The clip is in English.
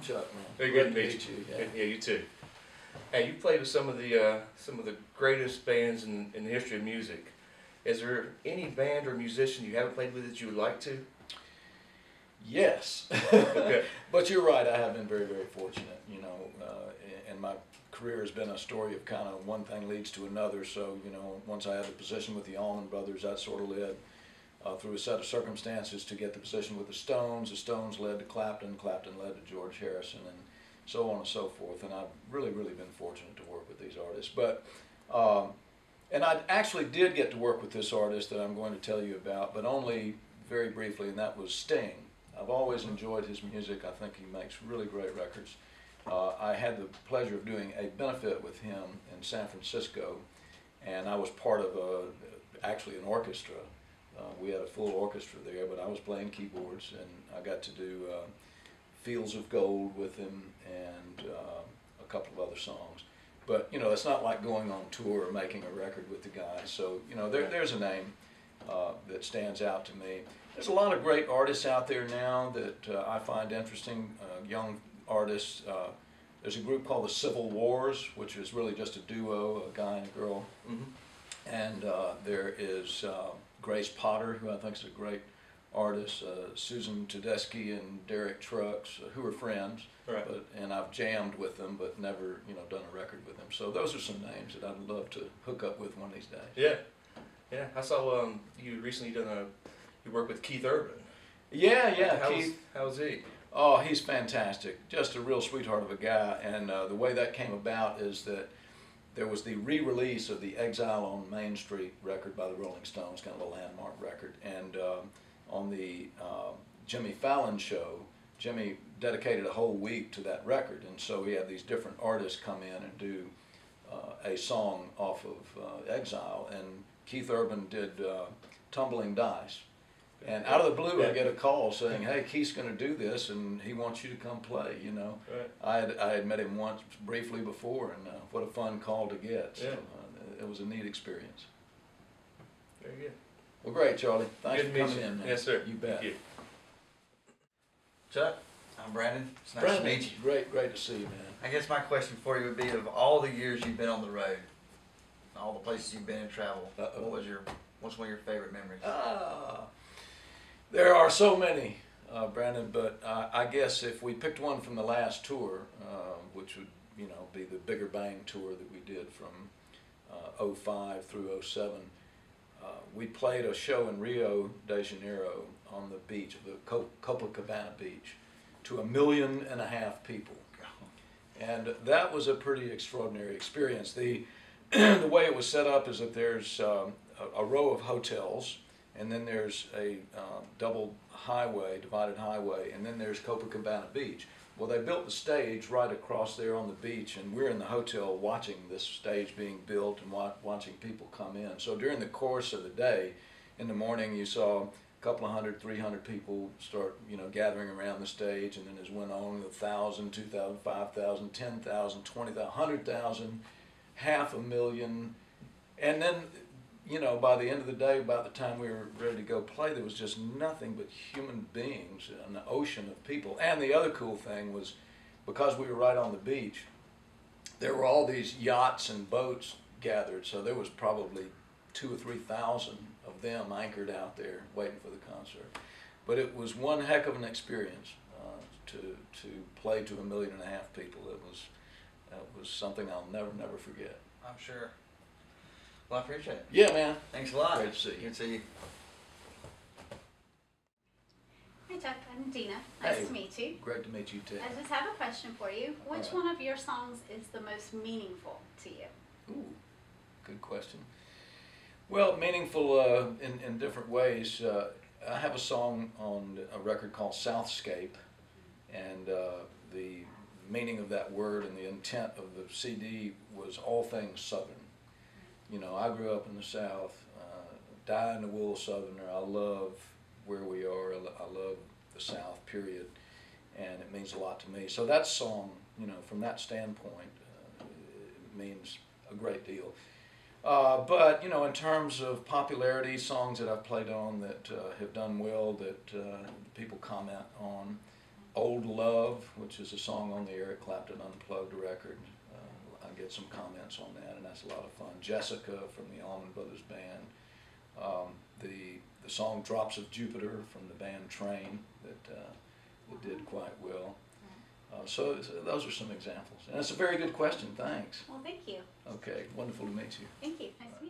I'm Chuck, man. Very good to meet you. Yeah, you too. Hey, you played with some of the greatest bands in the history of music. Is there any band or musician you haven't played with that you would like to? Yes. Okay. But you're right, I have been very, very fortunate, you know, and my career has been a story of kind of one thing leads to another. So, you know, once I had the position with the Allman Brothers, that sort of led through a set of circumstances to get the position with the Stones. The Stones led to Clapton, Clapton led to George Harrison, and so on and so forth. And I've really, really been fortunate to work with these artists. But, and I actually did get to work with this artist that I'm going to tell you about, but only very briefly, and that was Sting. I've always enjoyed his music. I think he makes really great records. I had the pleasure of doing a benefit with him in San Francisco, and I was part of actually an orchestra. We had a full orchestra there, but I was playing keyboards, and I got to do Fields of Gold with him and a couple of other songs. But, you know, it's not like going on tour or making a record with the guy. So, you know, there's a name that stands out to me. There's a lot of great artists out there now that I find interesting, young artists. There's a group called the Civil Wars, which is really just a duo, a guy and a girl. Mm-hmm. And there is Grace Potter, who I think is a great artist, Susan Tedeschi and Derek Trucks, who are friends. Right. And I've jammed with them, but never, you know, done a record with them. So those are some names that I'd love to hook up with one of these days. Yeah, yeah. I saw you recently you work with Keith Urban. Yeah, yeah. Keith. How's he? Oh, he's fantastic. Just a real sweetheart of a guy. And the way that came about is that there was the re-release of the Exile on Main Street record by the Rolling Stones, kind of a landmark record. And on the Jimmy Fallon show, Jimmy dedicated a whole week to that record. And so he had these different artists come in and do a song off of Exile. And Keith Urban did Tumbling Dice. And out of the blue, I get a call saying, "Hey, Keith's going to do this, and he wants you to come play." You know, right. I had met him once briefly before, and what a fun call to get. So, it was a neat experience. Very good. Well, great, Charlie. Thanks good for coming in, man. Yes, sir. You bet. Thank you. Chuck, I'm Brandon. It's nice Brandon, to meet you. Great to see you, man. I guess my question for you would be: of all the years you've been on the road, all the places you've been and traveled, what's one of your favorite memories? There are so many, Brandon, but I guess if we picked one from the last tour, which would, you know, be the Bigger Bang tour that we did from 05 through 07, we played a show in Rio de Janeiro on the beach, the Copacabana beach, to 1.5 million people. And that was a pretty extraordinary experience. The way it was set up is that there's a row of hotels, and then there's a double highway, divided highway, and then there's Copacabana Beach. Well, they built the stage right across there on the beach, and we're in the hotel watching this stage being built and watching people come in. So during the course of the day, in the morning you saw a couple of 100, 300 people start, you know, gathering around the stage, and then as went on, 1,000, 2,000, 5,000, 10,000, 20,000, 100,000, 500,000, and then, you know, by the end of the day, by the time we were ready to go play, there was just nothing but human beings, an ocean of people. And the other cool thing was, because we were right on the beach, there were all these yachts and boats gathered, so there was probably 2,000 or 3,000 of them anchored out there waiting for the concert. But it was one heck of an experience to play to 1.5 million people. That was something I'll never forget. I'm sure. Well, I appreciate it. Yeah, man. Thanks a lot. Great to see you. Good to see you. Hi, Chuck. I'm Gina. Nice Hey. to meet you. Great to meet you too. I just have a question for you. Which right. one of your songs is the most meaningful to you? Ooh, good question. Well, meaningful in different ways. I have a song on a record called Southscape, and the meaning of that word and the intent of the CD was all things Southern. You know, I grew up in the South, dyed-in-the-wool Southerner. I love where we are. I love the South, period, and it means a lot to me. So that song, you know, from that standpoint, it means a great deal. But, you know, in terms of popularity, songs that I've played on that have done well, that people comment on, Old Love, which is a song on the Eric Clapton Unplugged record. I get some comments on that, and that's a lot of fun. Jessica from the Allman Brothers Band. The song Drops of Jupiter from the band Train that did quite well. So those are some examples. And that's a very good question, thanks. Well, thank you. Okay, wonderful to meet you. Thank you. Nice to meet you.